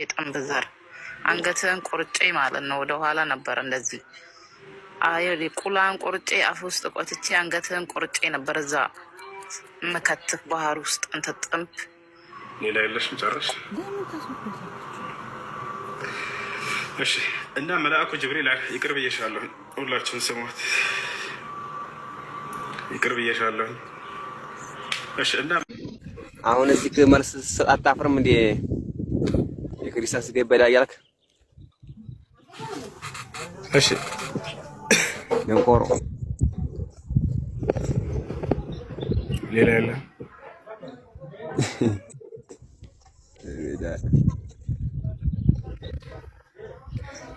የጠንብ ዘር አንገትህን ቁርጬ ማለት ነው። ወደ ኋላ ነበር እንደዚህ ቁላን ቁርጬ አፍ ውስጥ ቆትቼ አንገትህን ቁርጬ ነበር እዛ መከትፍ ባህር ውስጥ አንተ ጥንብ። ሌላ የለሽም ጨረሽ? እሺ። እና መልአኩ ጅብሪል ይቅር ብዬሻለሁ፣ ሁላችሁን ስሙት፣ ይቅር ብዬሻለሁ። እሺ። እና አሁን እዚህ መልስ አታፍርም እንዴ? የክርስቲያን ስጋ ይበላ እያልክ እሺ። ደንቆሮ ሌላ የለ።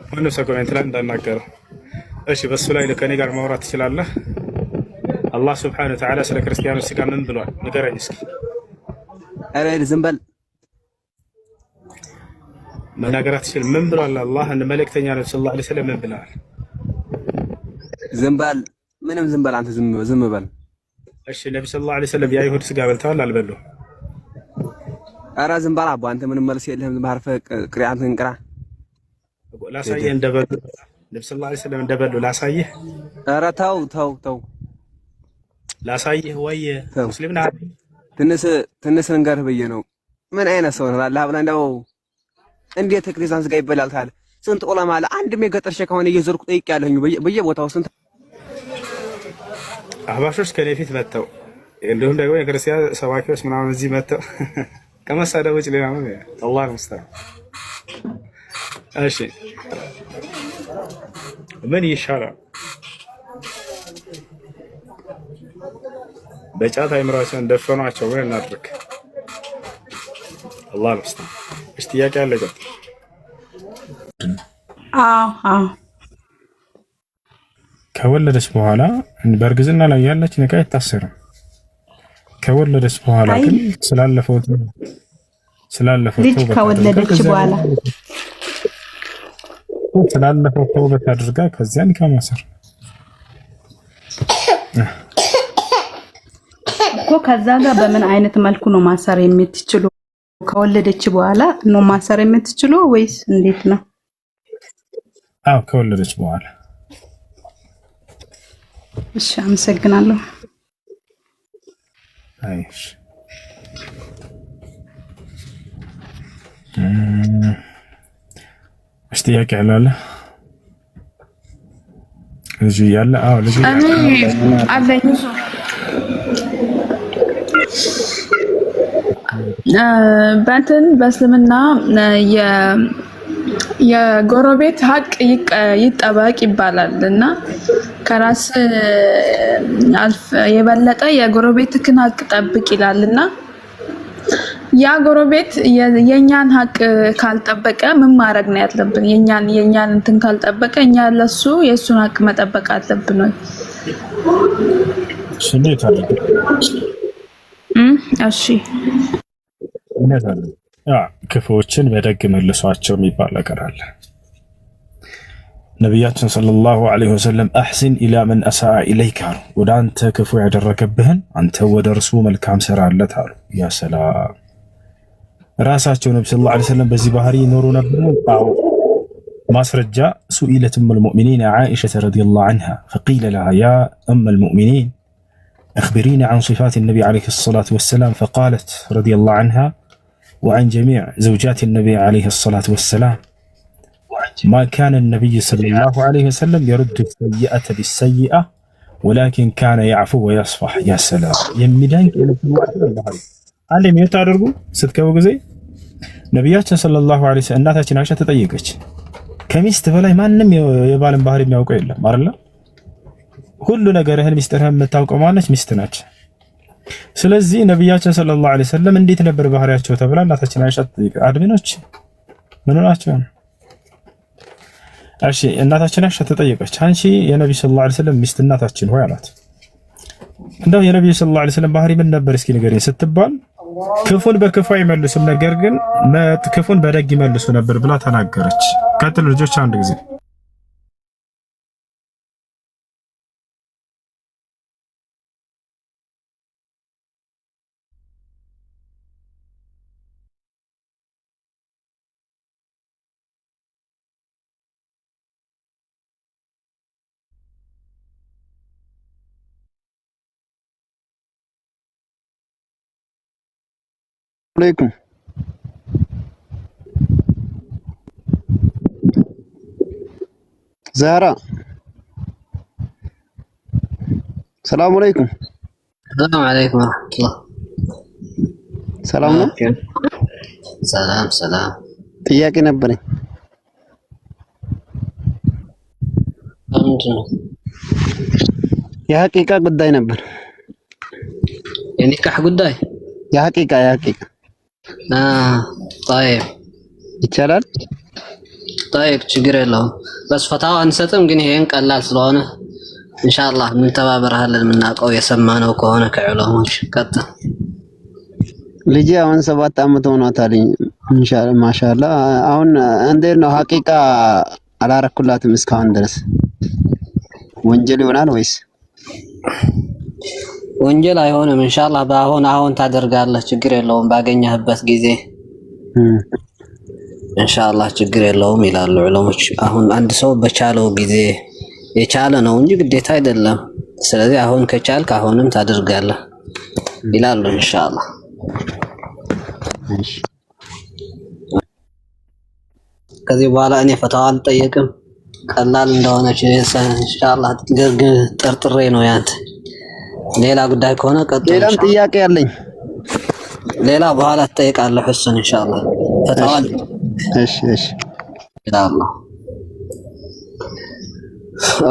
ማንም ሰው ኮሜንት ላይ እንዳናገረው። እሺ፣ በሱ ላይ ከኔ ጋር ማውራት ትችላለህ? አላህ ሱብሓነሁ ወተዓላ ስለ ክርስቲያኖች ስጋ ምን ብሏል? ንገረኝ እስኪ። ኧረ ዝም በል። መናገር አትችልም። ምን ብሏል? አላህ እንደ መልእክተኛ ነብዩ ሰለላሁ ዐለይሂ ወሰለም ምን ብለዋል? ዝም በል። ምንም ዝም በል አንተ፣ ዝም በል። እሺ፣ ነብዩ ሰለላሁ ዐለይሂ ወሰለም የአይሁድ ስጋ በልተዋል አልበሉም? ኧረ ዝም በል አቦ፣ አንተ ምንም መልስ የለህም። ባርፈ ቅሪአትን እንቅራ። ላሳየህ እንደበሉ ነብዩ ሰለላሁ ዐለይሂ ወሰለም እንደበሉ ላሳየህ። ኧረ ተው ላሳየህ። ወይ ሙስሊም ነህ? ትንሽ ልንገርህ ብዬ ነው። ምን አይነት ሰው ነው? አላህ ብላ እንደው እንዴት ክርስቲያን ስጋ ይበላል ታለ? ስንት ዑለማ አለ። አንድም የገጠር ሸካ ሆነ እየዞርኩ ጠይቄያለሁኝ በየቦታው ስንት አህባሾች ከኔ ፊት መጥተው እንዲሁም ደግሞ የክርስቲያን ሰባኪዎች ምናምን እዚህ መጥተው ከመሳደብ ውጭ ሌላ ምን? አላህ ሙስተዓን። እሺ ምን ይሻላል? በጫት አይምራቸውን ደፈኗቸው ወይ እናድርግ? አላህ ሙስተዓን። እሺ ጥያቄ አለ ገጥ ከወለደች በኋላ በእርግዝና ላይ ያለች ንካ አይታሰርም። ከወለደች በኋላ ግን ስላለፈው ልጅ ከወለደች በኋላ ስላለፈው ተውበት አድርጋ ከዚያ ንካ ማሰር እኮ። ከዛ ጋር በምን አይነት መልኩ ነው ማሰር የምትችሉ? ከወለደች በኋላ ነው ማሰር የምትችሉ ወይስ እንዴት ነው? አዎ ከወለደች በኋላ። እሺ አመሰግናለሁ። አይሽ ጥያቄ አለ? ልጅ ያለ? አዎ ልጅ አለኝ። በእንትን በእስልምና የጎረቤት ሀቅ ይጠበቅ ይባላል እና ከራስ የበለጠ የጎረቤትህን ሀቅ ጠብቅ ይላል እና ያ ጎረቤት የኛን ሀቅ ካልጠበቀ ምን ማድረግ ነው ያለብን? የኛን እንትን ካልጠበቀ እኛ ለሱ የሱን ሀቅ መጠበቅ አለብን ወይ? እሺ ክፉዎችን በደግ መልሷቸው የሚባል ነገር አለ። ነቢያችን ሰለላሁ ዐለይሂ ወሰለም አሕሲን ኢላ መን አሳአ ኢለይከ አሉ። ወደ አንተ ክፉ ያደረገብህን አንተ ወደ እርሱ መልካም ስራለት አሉ። ያ ሰላም! ራሳቸው ነቢ ሰለላሁ ዐለይሂ ወሰለም በዚህ ባህሪ ይኖሩ ነበር። አዎ ማስረጃ ሱኢለት ኡሙል ሙእሚኒን ዓኢሸተ ረዲየላሁ ዐንሃ ፈቂለ ለሃ ያ ኡሙል ሙእሚኒን አኽቢሪኒ ዐን ሲፋት ነቢ ዐለይሂ ሰላቱ ወሰላም ፈቃለት ረዲየላሁ ዐንሃ وعن جميع زوجات النبي عليه الصلاة والسلام ما كان النبي صلى الله عليه وسلم يرد السيئة بالسيئة ولكن كان يعفو ويصفح. يا سلام! يمدانك إلى البحر علم يتعرضوا ستكبوا زي نبياتنا صلى الله عليه وسلم እናታችን አይሻ ተጠየቀች። ከሚስት በላይ ማንም የባልን ባህሪ የሚያውቀው የለም አይደል? ሁሉ ነገርህን ሚስጥርህን የምታውቀው ማነች? ሚስት ናት። ስለዚህ ነብያችን ሰለላሁ ዐለይሂ ወሰለም እንዴት ነበር ባህሪያቸው ተብላ እናታችን አይሻ ተጠየቀች። አድሚኖች ምን ሆናችሁ? እሺ እናታችን አይሻ ተጠየቀች። አንቺ የነብዩ ሰለላሁ ዐለይሂ ወሰለም ሚስት እናታችን ሆይ አላት። እንደው የነብዩ ሰለላሁ ዐለይሂ ወሰለም ባህሪ ምን ነበር እስኪ ንገሪኝ ስትባል ክፉን በክፉ አይመልሱም፣ ነገር ግን ክፉን በደግ ይመልሱ ነበር ብላ ተናገረች። ቀጥል ልጆች አንድ ጊዜ عليكم. زهراء السلام عليكم. السلام عليكم ورحمة الله. ሰላም ነው? ሰላም ጥያቄ ነበረኝ። የሐቂቃ ጉዳይ ነበር። የኒካህ ጉዳይ? የሐቂቃ طيب ይቻላል? طيب ችግር የለውም። በስ ፈታው አንሰጥም፣ ግን ይሄን ቀላል ስለሆነ ኢንሻአላህ ምን ተባበራለን የምናውቀው የሰማነው ከሆነ ከዑለሞች ቀጥል። ልጄ አሁን 7 ዓመት ሆኗታል። ኢንሻአላህ ማሻአላህ። አሁን እንዴት ነው ሐቂቃ አላረኩላትም እስካሁን ድረስ ወንጀል ይሆናል ወይስ? ወንጀል አይሆንም ኢንሻአላህ። አሁን ታደርጋለህ፣ ችግር የለውም ባገኘህበት ጊዜ ኢንሻአላህ ችግር የለውም ይላሉ ዑለሞች። አሁን አንድ ሰው በቻለው ጊዜ የቻለ ነው እንጂ ግዴታ አይደለም። ስለዚህ አሁን ከቻልክ አሁንም ታደርጋለህ ይላሉ ኢንሻአላህ። ከዚህ በኋላ እኔ ፈታዋ አልጠየቅም። ቀላል እንደሆነች ኢንሻአላህ ጠርጥሬ ነው ያንተ። ሌላ ጉዳይ ከሆነ ቀጥል። ሌላም ጥያቄ አለኝ። ሌላ በኋላ ትጠይቃለህ እሱን ኢንሻአላህ። ፈታዋ እሺ ኢንሻአላህ።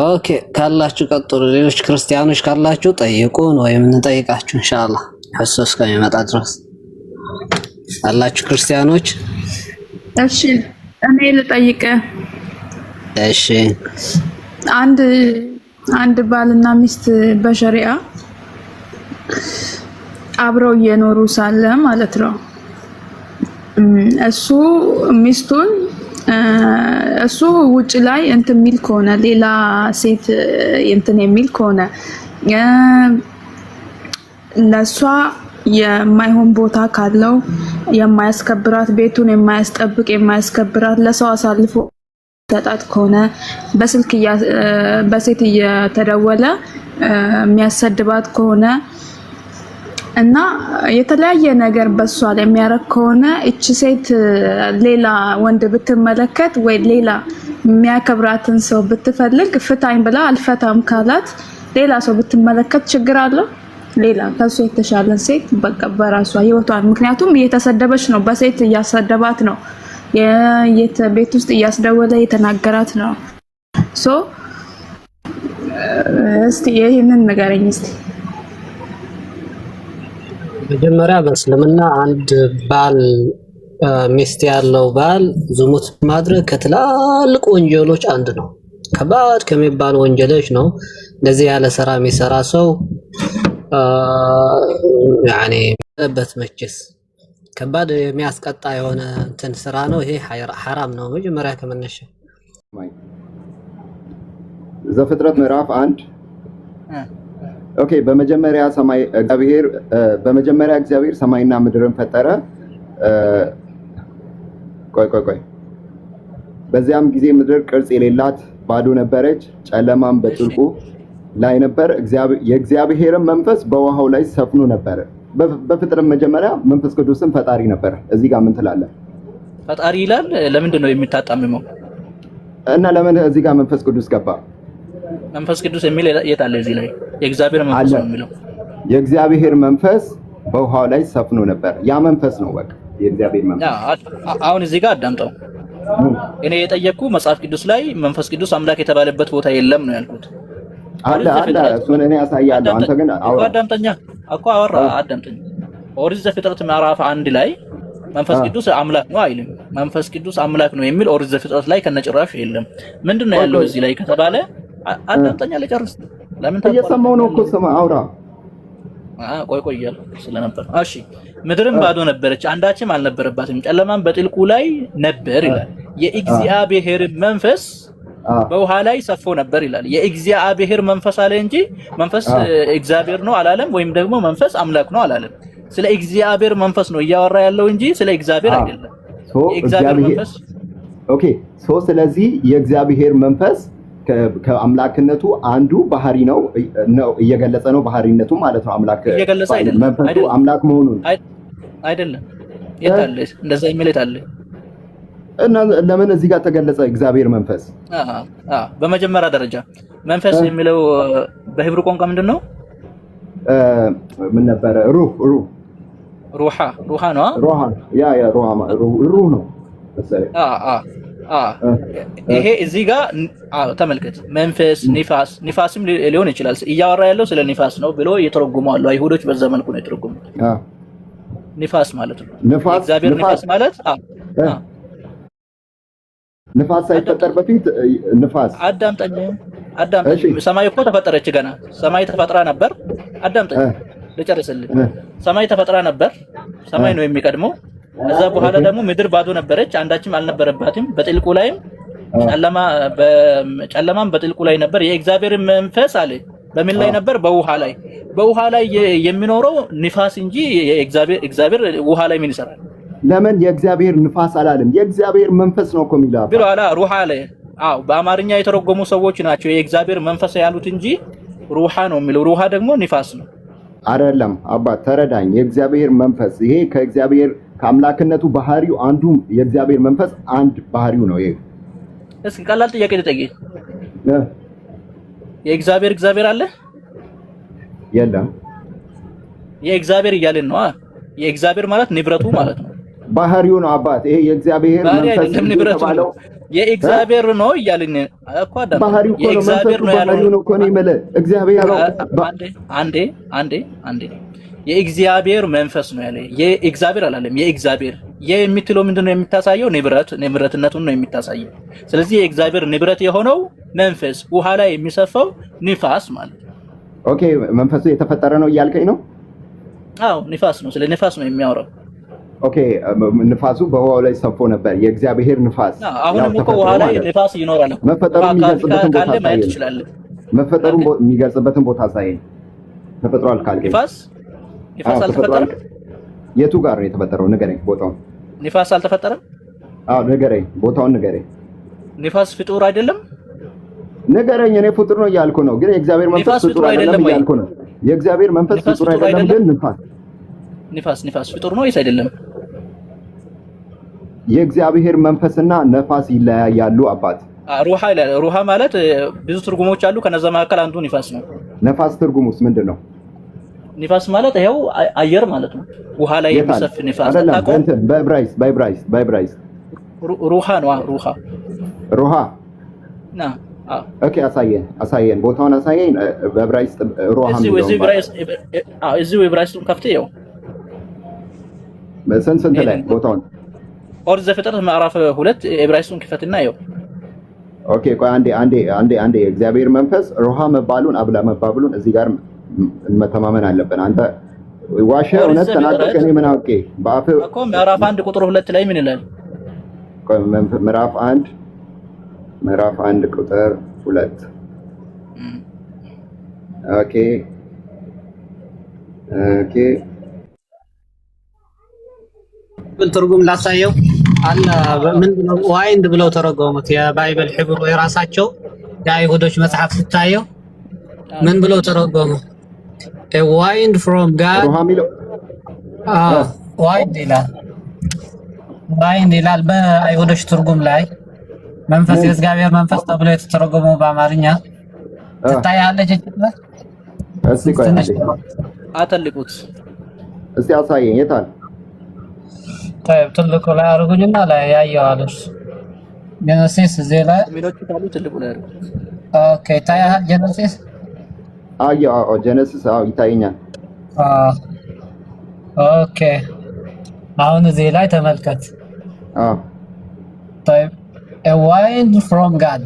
ኦኬ ካላችሁ ቀጥሉ። ሌሎች ክርስቲያኖች ካላችሁ ጠይቁን ወይም እንጠይቃችሁ ኢንሻአላህ። እሱ እስከሚመጣ ድረስ አላችሁ ክርስቲያኖች? እሺ እኔ ልጠይቅ። እሺ አንድ ባልና ሚስት በሸሪዓ አብረው እየኖሩ ሳለ ማለት ነው እሱ ውጭ ላይ እንትን የሚል ከሆነ ሌላ ሴት እንትን የሚል ከሆነ ለሷ የማይሆን ቦታ ካለው የማያስከብራት፣ ቤቱን የማያስጠብቅ የማያስከብራት፣ ለሰው አሳልፎ ተጣጥ ከሆነ በሴት እየተደወለ የሚያሰድባት ከሆነ እና የተለያየ ነገር በሷ ላይ የሚያረግ ከሆነ እቺ ሴት ሌላ ወንድ ብትመለከት ወይ ሌላ የሚያከብራትን ሰው ብትፈልግ ፍታኝ ብላ አልፈታም ካላት ሌላ ሰው ብትመለከት ችግር አለው? ሌላ ከሱ የተሻለን ሴት በቃ በራሷ ህይወቷን፣ ምክንያቱም እየተሰደበች ነው፣ በሴት እያሰደባት ነው፣ ቤት ውስጥ እያስደወለ የተናገራት ነው። እስቲ ይሄንን ንገረኝ እስቲ። መጀመሪያ በእስልምና አንድ ባል ሚስት ያለው ባል ዝሙት ማድረግ ከትላልቅ ወንጀሎች አንድ ነው። ከባድ ከሚባሉ ወንጀሎች ነው። እንደዚህ ያለ ስራ የሚሰራ ሰው ያኔ በት መችስ ከባድ የሚያስቀጣ የሆነ እንትን ስራ ነው። ይሄ ሐራም ነው መጀመሪያ ከመነሻ። ዘፍጥረት ምዕራፍ 1 ኦኬ። በመጀመሪያ እግዚአብሔር ሰማይና ምድርን ፈጠረ። ቆይ በዚያም ጊዜ ምድር ቅርጽ የሌላት ባዶ ነበረች፣ ጨለማም በጥልቁ ላይ ነበር። የእግዚአብሔርም መንፈስ በውሃው ላይ ሰፍኖ ነበር። በፍጥረት መጀመሪያ መንፈስ ቅዱስም ፈጣሪ ነበር። እዚህ ጋር ምን ትላለህ? ፈጣሪ ይላል። ለምንድን ነው የሚታጣምመው? እና ለምን እዚህ ጋር መንፈስ ቅዱስ ገባ? መንፈስ ቅዱስ የሚል የት አለ? እዚህ ላይ የእግዚአብሔር መንፈስ ነው የሚለው። የእግዚአብሔር መንፈስ በውሃው ላይ ሰፍኖ ነበር። ያ መንፈስ ነው በቃ የእግዚአብሔር መንፈስ። አሁን እዚህ ጋር አዳምጠው። እኔ የጠየቅኩ መጽሐፍ ቅዱስ ላይ መንፈስ ቅዱስ አምላክ የተባለበት ቦታ የለም ነው ያልኩት። አለ እሱን እኔ ያሳያለሁ። አንተ ግን አዳምጠኛ እኮ አወራ። አዳምጠኝ። ኦሪት ዘፍጥረት ምዕራፍ 1 ላይ መንፈስ ቅዱስ አምላክ ነው አይልም። መንፈስ ቅዱስ አምላክ ነው የሚል ኦሪት ዘፍጥረት ላይ ከነጭራሽ የለም። ምንድነው ያለው እዚህ ላይ ከተባለ አዳምጠኛ ልጨርስ። ለምን እየሰማሁ ነው እኮ ስማ፣ አውራ። ቆይ እያልኩ ስለነበር። እሺ ምድርም ባዶ ነበረች፣ አንዳችም አልነበረባትም፣ ጨለማም በጥልቁ ላይ ነበር ይላል። የእግዚአብሔር መንፈስ በውሃ ላይ ሰፎ ነበር ይላል። የእግዚአብሔር መንፈስ አለ እንጂ መንፈስ እግዚአብሔር ነው አላለም፣ ወይም ደግሞ መንፈስ አምላክ ነው አላለም። ስለ እግዚአብሔር መንፈስ ነው እያወራ ያለው እንጂ ስለ እግዚአብሔር አይደለም። የእግዚአብሔር መንፈስ ኦኬ። ስለዚህ የእግዚአብሔር መንፈስ ከአምላክነቱ አንዱ ባህሪ ነው እየገለጸ ነው፣ ባህሪነቱ ማለት ነው። አምላክ እየገለጸ አይደለም። መንፈሱ አምላክ መሆኑን አይደለም የታለ እንደዛ የሚል የታለ? እና ለምን እዚህ ጋር ተገለጸ እግዚአብሔር መንፈስ? በመጀመሪያ ደረጃ መንፈስ የሚለው በሂብሩ ቋንቋ ምንድነው? ምን ነበር? ሩሃ ነው። ሩህ ነው መሰለኝ። ይሄ እዚህ ጋር ተመልከት። መንፈስ፣ ኒፋስም ሊሆን ይችላል። እያወራ ያለው ስለ ኒፋስ ነው ብሎ እየተረጎመዋል አይሁዶች። በዛ መልኩ ነው የተረጎሙት። ኒፋስ ማለት ነው እግዚአብሔር ኒፋስ ማለት ንፋስ ሳይፈጠር በፊት ንፋስ። አዳምጠኝ። ሰማይ እኮ ተፈጠረች ገና። ሰማይ ተፈጥራ ነበር። አዳምጠኝ ልጨርስልህ። ሰማይ ተፈጥራ ነበር። ሰማይ ነው የሚቀድመው። ከዛ በኋላ ደግሞ ምድር ባዶ ነበረች፣ አንዳችም አልነበረባትም። በጥልቁ ላይም ጨለማም በጥልቁ ላይ ነበር። የእግዚአብሔር መንፈስ አለ በምን ላይ ነበር? በውሃ ላይ። በውሃ ላይ የሚኖረው ንፋስ እንጂ እግዚአብሔር ውሃ ላይ ምን ይሰራል? ለምን የእግዚአብሔር ንፋስ አላለም? የእግዚአብሔር መንፈስ ነው እኮ የሚለው ብሎ አላ ሩሃ ላይ። በአማርኛ የተረጎሙ ሰዎች ናቸው የእግዚአብሔር መንፈስ ያሉት እንጂ ሩሃ ነው የሚለው። ሩሃ ደግሞ ንፋስ ነው አይደለም። አባት ተረዳኝ። የእግዚአብሔር መንፈስ ይሄ ከእግዚአብሔር ከአምላክነቱ ባህሪው አንዱ የእግዚአብሔር መንፈስ አንድ ባህሪው ነው። ይሄ እስኪ ቀላል ጥያቄ ልጠይቅ። የእግዚአብሔር አለ? የለም። የእግዚአብሔር እያልን ነው። የእግዚአብሔር ማለት ንብረቱ ማለት ነው። ባህሪው ነው አባት። ይሄ የእግዚአብሔር መንፈስ ነው። የእግዚአብሔር ነው እያልን እኮ አዳም። ባህሪው እኮ ነው። መንፈሱ ባህሪው ነው እኮ ነው የሚለው እግዚአብሔር ነው። አንዴ የእግዚአብሔር መንፈስ ነው ያለ። የእግዚአብሔር አላለም። የእግዚአብሔር የምትለው ምንድነው የሚታሳየው? ንብረትነቱን ነው የሚታሳየው። ስለዚህ የእግዚአብሔር ንብረት የሆነው መንፈስ ውሃ ላይ የሚሰፋው ንፋስ ማለት ነው። ኦኬ፣ መንፈሱ የተፈጠረ ነው እያልከኝ ነው? አዎ፣ ንፋስ ነው። ስለ ንፋስ ነው የሚያወራው። ኦኬ፣ ንፋሱ በውሃው ላይ ሰፎ ነበር። የእግዚአብሔር ንፋስ አሁንም እኮ ውሃ ላይ ንፋስ ይኖራል። መፈጠሩን የሚገልጽበትን ቦታ አሳየኝ። ተፈጥሯል ካልከኝ ንፋስ አልተፈጠረም። የቱ ጋር ነው የተፈጠረው? ንገረኝ ቦታውን። ንፋስ አልተፈጠረም? አዎ ንገረኝ፣ ቦታውን ንገረኝ። ንፋስ ፍጡር አይደለም? ንገረኝ። እኔ ፍጡር ነው እያልኩ ነው፣ ግን የእግዚአብሔር መንፈስ ፍጡር አይደለም እያልኩ ነው። የእግዚአብሔር መንፈስ ፍጡር አይደለም፣ ግን ንፋስ ፍጡር ነው ወይስ አይደለም? የእግዚአብሔር መንፈስና ነፋስ ይለያያሉ አባት። ሩሃ ማለት ብዙ ትርጉሞች አሉ። ከነዛ መካከል አንዱ ንፋስ ነው። ነፋስ ትርጉሙስ ምንድን ነው? ንፋስ ማለት ይሄው አየር ማለት ነው። ውሃ ላይ የሚሰፍ ንፋስ ታውቀው? በዕብራይስጥ ሩሃ ነው። ሩሃ ና ኦኬ፣ አሳየን፣ ቦታውን አሳየን። በዕብራይስጥ ሩሃ ነው። እዚሁ ዕብራይስጡን ከፍተህ ይኸው ስንት ላይ ቦታውን? ኦሪት ዘፍጥረት ምዕራፍ 2 ዕብራይስጡን ክፈትና ይኸው። ኦኬ፣ ቆይ አንዴ የእግዚአብሔር መንፈስ ሩሃ መባሉን አብላ መባሉን እዚህ ጋር መተማመን አለብን። አንተ ዋሸ እውነት ተናገርክ፣ እኔ ምን አውቄ? በአፍህ እኮ ምዕራፍ 1 ቁጥር 2 ላይ ምን ይላል? ምዕራፍ 1 ቁጥር 2 ኦኬ ትርጉም ላሳየው አለ። ምን ብለው ዋይንድ ብለው ተረጎሙት? የባይብል ሂብሩ የራሳቸው የአይሁዶች መጽሐፍ ስታየው ምን ብለው ተረጎሙ? a wind from God ዋይንድ ይላል በአይሁዶች ትርጉም ላይ። መንፈስ የእግዚአብሔር መንፈስ ተብሎ የተተረጎመው በአማርኛ ትታያለች። እስቲ ቆይ አተልቁት እስቲ አሳየኝ። የታል? ትልቁ ላይ አድርጉኝና ላይ ያየዋለሽ ጀነሲስ እዚህ ላይ ሚኖቹ ታሉ ትልቁ ላይ አድርጉ። ኦኬ ታያል ጀነሲስ ጀነሲስ ይታየኛል። ኦኬ አሁን እዚህ ላይ ተመልከት። طيب a wind from God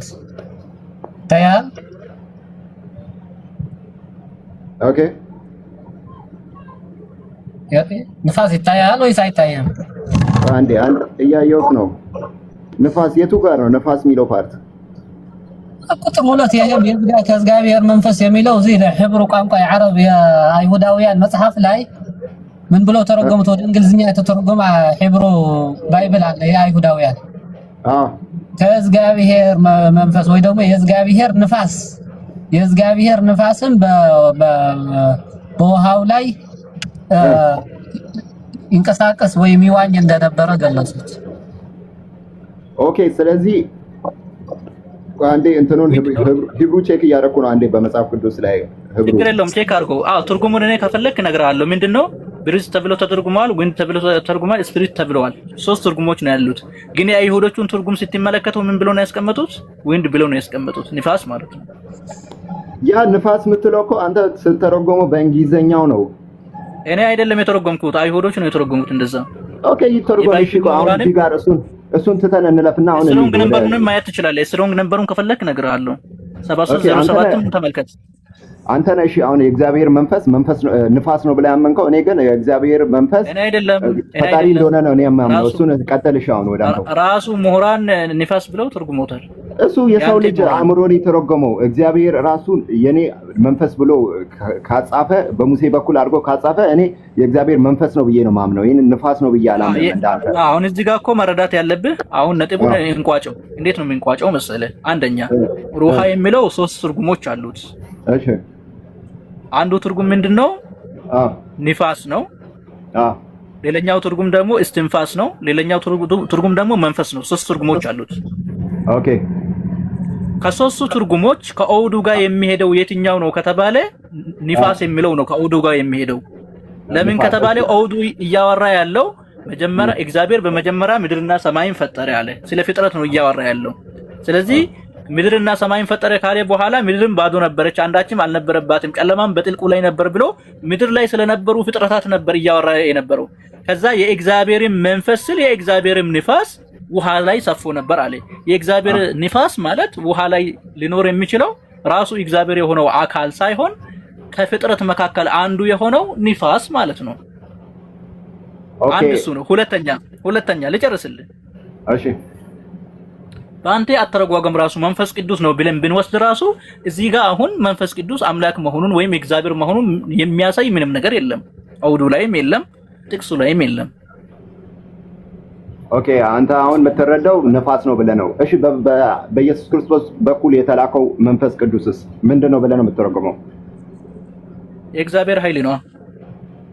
ታያል። ኦኬ ንፋስ ይታያል ወይስ አይታየም? አንዴ እያየሁት ነው። ንፋስ የቱ ጋር ነው? ንፋስ የሚለው ፓርት ቁጥር 2 የእግዚአብሔር መንፈስ የሚለው እዚህ ለሂብሩ ቋንቋ የዓረብ የአይሁዳውያን መጽሐፍ ላይ ምን ብለው ተረጎሙት? ወደ እንግሊዝኛ የተተረጎመ ሂብሩ ባይብል አለ የአይሁዳውያን። ከእግዚአብሔር መንፈስ ወይ ደግሞ የእግዚአብሔር ንፋስም በውሃው ላይ ይንቀሳቀስ ወይም ይዋኝ እንደነበረ ገለጹት። ኦኬ ስለዚህ አንዴ እንትኑን ሂብሩ ቼክ እያደረኩ ነው። አንዴ በመጽሐፍ ቅዱስ ላይ ሂብሩ ችግር የለውም ቼክ አድርጎ። ትርጉሙን እኔ ከፈለክ እነግርሃለሁ። ምንድነው ብሪዝ ተብሎ ተተርጉሟል፣ ዊንድ ተብሎ ተተርጉሟል፣ ስፒሪት ተብለዋል። 3 ትርጉሞች ነው ያሉት። ግን የአይሁዶቹን ትርጉም ስትመለከተው ምን ብለው ነው ያስቀመጡት? ዊንድ ብለው ነው ያስቀመጡት፣ ንፋስ ማለት ነው። ያ ንፋስ የምትለው እኮ አንተ ስትተረጎመው በእንግሊዘኛው ነው። እኔ አይደለም የተረጎምኩት፣ አይሁዶቹ ነው የተረጎሙት እንደዛ። ኦኬ ይተርጎም። እሺ አሁን እዚህ ጋር እሱን ትተን እንለፍና አሁን ስትሮንግ ነምበሩን ማየት ትችላለህ። ስትሮንግ ነምበሩን ከፈለክ እነግርሃለሁ። 7307 ተመልከት። አንተ ነህ እሺ። አሁን የእግዚአብሔር መንፈስ ንፋስ ነው ብለህ ያመንከው፣ እኔ ግን የእግዚአብሔር መንፈስ እኔ አይደለም ፈጣሪ እንደሆነ ነው እኔ የማምነው። እሱን ቀጥልሽ። አሁን ወደ አንተ ራሱ ምሁራን ንፋስ ብለው ተርጉመውታል። እሱ የሰው ልጅ አእምሮን የተረጎመው እግዚአብሔር ራሱ የኔ መንፈስ ብሎ ካጻፈ በሙሴ በኩል አድርጎ ካጻፈ እኔ የእግዚአብሔር መንፈስ ነው ብዬ ነው ማምነው። ይሄን ንፋስ ነው ብዬ አላምንም እንዳንተ። አሁን እዚህ ጋር እኮ መረዳት ያለብህ አሁን ነጥቡን እንቋጨው። እንዴት ነው የምንቋጨው መሰለህ? አንደኛ ሩሃ የሚለው 3 ትርጉሞች አሉት። እሺ አንዱ ትርጉም ምንድነው? ንፋስ ነው። ሌላኛው ትርጉም ደግሞ እስትንፋስ ነው። ሌላኛው ትርጉም ደግሞ መንፈስ ነው። 3 ትርጉሞች አሉት። ኦኬ ከ3ቱ ትርጉሞች ከአውዱ ጋር የሚሄደው የትኛው ነው ከተባለ ንፋስ የሚለው ነው ከአውዱ ጋር የሚሄደው። ለምን ከተባለ አውዱ እያወራ ያለው መጀመሪያ እግዚአብሔር በመጀመሪያ ምድርና ሰማይን ፈጠረ ያለ ስለ ፍጥረት ነው እያወራ ያለው። ስለዚህ ምድርና ሰማይን ፈጠረ ካለ በኋላ ምድርም ባዶ ነበረች፣ አንዳችም አልነበረባትም፣ ጨለማም በጥልቁ ላይ ነበር ብሎ ምድር ላይ ስለነበሩ ፍጥረታት ነበር እያወራ የነበረው። ከዛ የእግዚአብሔርም መንፈስ ስለ የእግዚአብሔርም ንፋስ ውሃ ላይ ሰፎ ነበር አለ። የእግዚአብሔር ንፋስ ማለት ውሃ ላይ ሊኖር የሚችለው ራሱ እግዚአብሔር የሆነው አካል ሳይሆን ከፍጥረት መካከል አንዱ የሆነው ንፋስ ማለት ነው። አንድ እሱ ነው። ሁለተኛ ልጨርስልህ። እሺ በአንተ አተረጓጎም ራሱ መንፈስ ቅዱስ ነው ብለን ብንወስድ ራሱ እዚህ ጋር አሁን መንፈስ ቅዱስ አምላክ መሆኑን ወይም እግዚአብሔር መሆኑን የሚያሳይ ምንም ነገር የለም። አውዱ ላይም የለም፣ ጥቅሱ ላይም የለም። ኦኬ አንተ አሁን የምትረዳው ነፋስ ነው ብለህ ነው። እሺ በኢየሱስ ክርስቶስ በኩል የተላከው መንፈስ ቅዱስስ ምንድነው ብለህ ነው የምትተረጉመው? የእግዚአብሔር ኃይል ነው።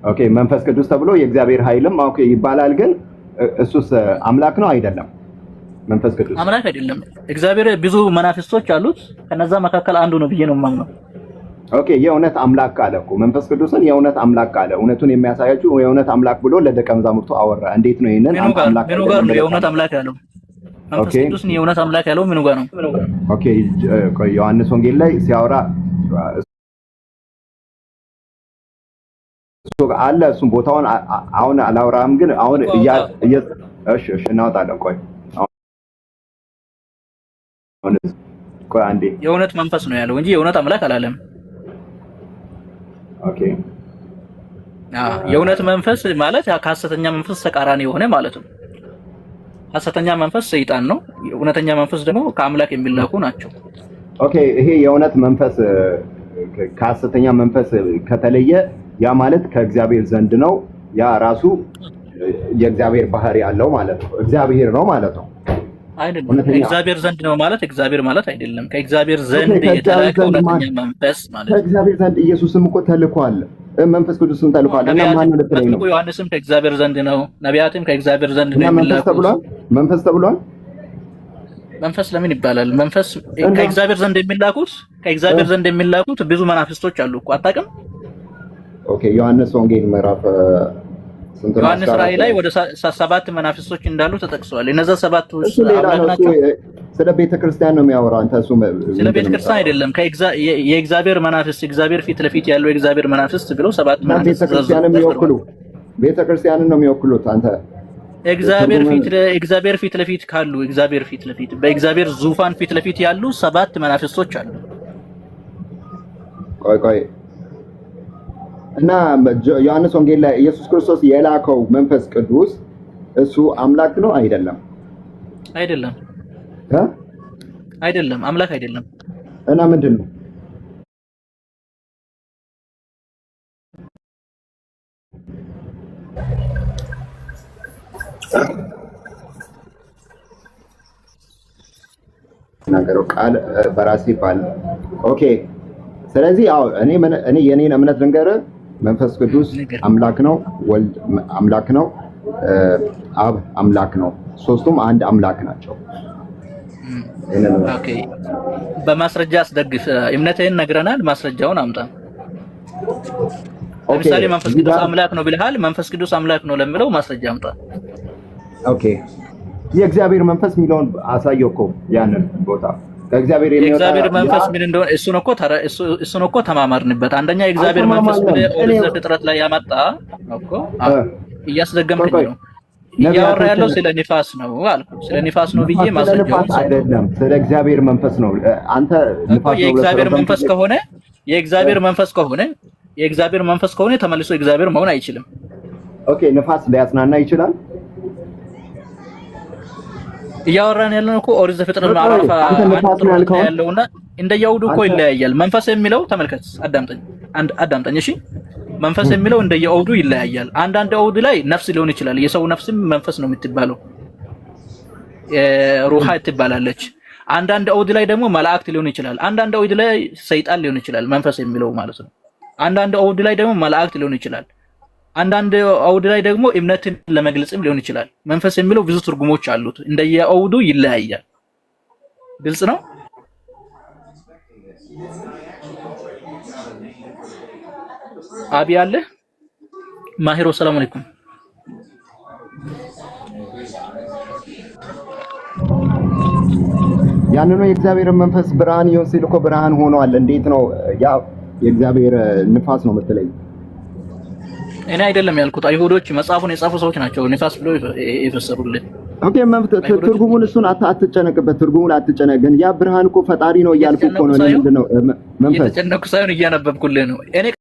ኦኬ መንፈስ ቅዱስ ተብሎ የእግዚአብሔር ኃይልም ኦኬ ይባላል። ግን እሱስ አምላክ ነው አይደለም? መንፈስ ቅዱስ አምላክ አይደለም። እግዚአብሔር ብዙ መናፍስቶች አሉት፣ ከነዛ መካከል አንዱ ነው ብዬ ነው የማምነው። ኦኬ የእውነት አምላክ አለ እኮ መንፈስ ቅዱስን የእውነት አምላክ አለ። እውነቱን የሚያሳያችሁ የእውነት አምላክ ብሎ ለደቀ መዛሙርቱ አወራ። እንዴት ነው ይሄንን አምላክ ምኑ ጋር ነው የእውነት አምላክ ያለው? መንፈስ ቅዱስን የእውነት አምላክ ያለው ምኑ ጋር ነው? ኦኬ ዮሐንስ ወንጌል ላይ ሲያወራ እሱ አለ። እሱም ቦታውን አሁን አላወራም፣ ግን አሁን እሺ እናወጣለን። ቆይ አንዴ የእውነት መንፈስ ነው ያለው እንጂ የእውነት አምላክ አላለም። ኦኬ የእውነት መንፈስ ማለት ከሐሰተኛ መንፈስ ተቃራኒ የሆነ ማለት ነው። ሐሰተኛ መንፈስ ሰይጣን ነው። እውነተኛ መንፈስ ደግሞ ከአምላክ የሚላኩ ናቸው። ኦኬ ይሄ የእውነት መንፈስ ከሐሰተኛ መንፈስ ከተለየ ያ ማለት ከእግዚአብሔር ዘንድ ነው። ያ ራሱ የእግዚአብሔር ባህሪ ያለው ማለት ነው። እግዚአብሔር ነው ማለት ነው አይደለም። ከእግዚአብሔር ዘንድ ነው ማለት እግዚአብሔር ማለት አይደለም። ከእግዚአብሔር ዘንድ የተላከ እውነተኛ መንፈስ ማለት ነው። ከእግዚአብሔር ዘንድ ኢየሱስም እኮ ተልኳል፣ መንፈስ ቅዱስም ተልኳል። እና ማን ነው ለተለይ ነው? ዮሐንስም ከእግዚአብሔር ዘንድ ነው፣ ነቢያትም ከእግዚአብሔር ዘንድ ነው የሚላኩት። መንፈስ ተብሏል። መንፈስ ለምን ይባላል? መንፈስ ከእግዚአብሔር ዘንድ የሚላኩት ብዙ መናፍስቶች አሉ እኮ አታውቅም? ኦኬ ዮሐንስ ወንጌል ምዕራፍ ዮሐንስ ራእይ ላይ ወደ 7 መናፍስቶች እንዳሉ ተጠቅሰዋል። እነዛ 7 ናቸው። ስለ ቤተክርስቲያን ነው የሚያወራው። አንተ ስለ ቤተክርስቲያን አይደለም። የእግዚአብሔር መናፍስት እግዚአብሔር ፊት ለፊት ያለው የእግዚአብሔር መናፍስት ብለው 7 መናፍስት ቤተክርስቲያንን ነው የሚወክሉት። አንተ እግዚአብሔር ፊት ለፊት ካሉ በእግዚአብሔር ዙፋን ፊት ለፊት ያሉ 7 መናፍስቶች አሉ። ቆይ እና ዮሐንስ ወንጌል ላይ ኢየሱስ ክርስቶስ የላከው መንፈስ ቅዱስ እሱ አምላክ ነው አይደለም? አይደለም፣ አምላክ አይደለም። እና ምንድን ነው? ነገሩ ቃል በራሴ ባል ኦኬ። ስለዚህ እኔ የኔን እምነት ልንገርህ። መንፈስ ቅዱስ አምላክ ነው፣ ወልድ አምላክ ነው፣ አብ አምላክ ነው። ሶስቱም አንድ አምላክ ናቸው። ኦኬ በማስረጃ አስደግፍ። እምነትህን ነግረናል፣ ማስረጃውን አምጣ። ለምሳሌ መንፈስ ቅዱስ አምላክ ነው ብለሃል። መንፈስ ቅዱስ አምላክ ነው ለምለው ማስረጃ አምጣ። ኦኬ የእግዚአብሔር መንፈስ የሚለውን አሳየው እኮ ያንን ቦታ ከእግዚአብሔር የሚወጣ የእግዚአብሔር መንፈስ ምን እንደሆነ እሱን እኮ ተማማርንበት። አንደኛ የእግዚአብሔር መንፈስ በኦሪት ዘፍጥረት ላይ ያመጣ እኮ እያስደገምከኝ ነው። እያወራ ያለው ስለ ንፋስ ነው አልኩ። ስለ ንፋስ ነው ብዬ ማስረጃውን አይደለም፣ ስለ እግዚአብሔር መንፈስ ነው። አንተ ንፋስ ነው የእግዚአብሔር መንፈስ ከሆነ የእግዚአብሔር መንፈስ ከሆነ ተመልሶ እግዚአብሔር መሆን አይችልም። ኦኬ ንፋስ ሊያጽናና ይችላል። እያወራን ያለነው እኮ ኦሪት ዘፍጥረት ማዕራፍ ያለውና እንደየአውዱ እኮ ይለያያል። መንፈስ የሚለው ተመልከት፣ አዳምጠኝ እሺ። መንፈስ የሚለው እንደየአውዱ ይለያያል። አንዳንድ አውድ ላይ ነፍስ ሊሆን ይችላል። የሰው ነፍስም መንፈስ ነው የምትባለው፣ ሩሃ ትባላለች። አንዳንድ አውድ ላይ ደግሞ መላእክት ሊሆን ይችላል። አንዳንድ አውድ ላይ ሰይጣን ሊሆን ይችላል፣ መንፈስ የሚለው ማለት ነው። አንዳንድ አውድ ላይ ደግሞ መላእክት ሊሆን ይችላል። አንዳንድ አውድ ላይ ደግሞ እምነትን ለመግለጽም ሊሆን ይችላል። መንፈስ የሚለው ብዙ ትርጉሞች አሉት፣ እንደየአውዱ ይለያያል። ግልጽ ነው። አቢ አለ ማሂሮ ሰላም አለይኩም። ያንኑ የእግዚአብሔር መንፈስ ብርሃን ይሁን ሲል እኮ ብርሃን ሆኗል። እንዴት ነው ያ የእግዚአብሔር ንፋስ ነው የምትለኝ? እኔ አይደለም ያልኩት፣ አይሁዶች መጽሐፉን የጻፉ ሰዎች ናቸው ንፋስ ብለው የፈሰሩልን። ኦኬ ትርጉሙን እሱን አትጨነቅበት፣ ትርጉሙን አትጨነቅ። ግን ያ ብርሃን እኮ ፈጣሪ ነው እያልኩ እኮ ነው። ምንድነው መንፈስ? የተጨነቅኩ ሳይሆን እያነበብኩልህ ነው እኔ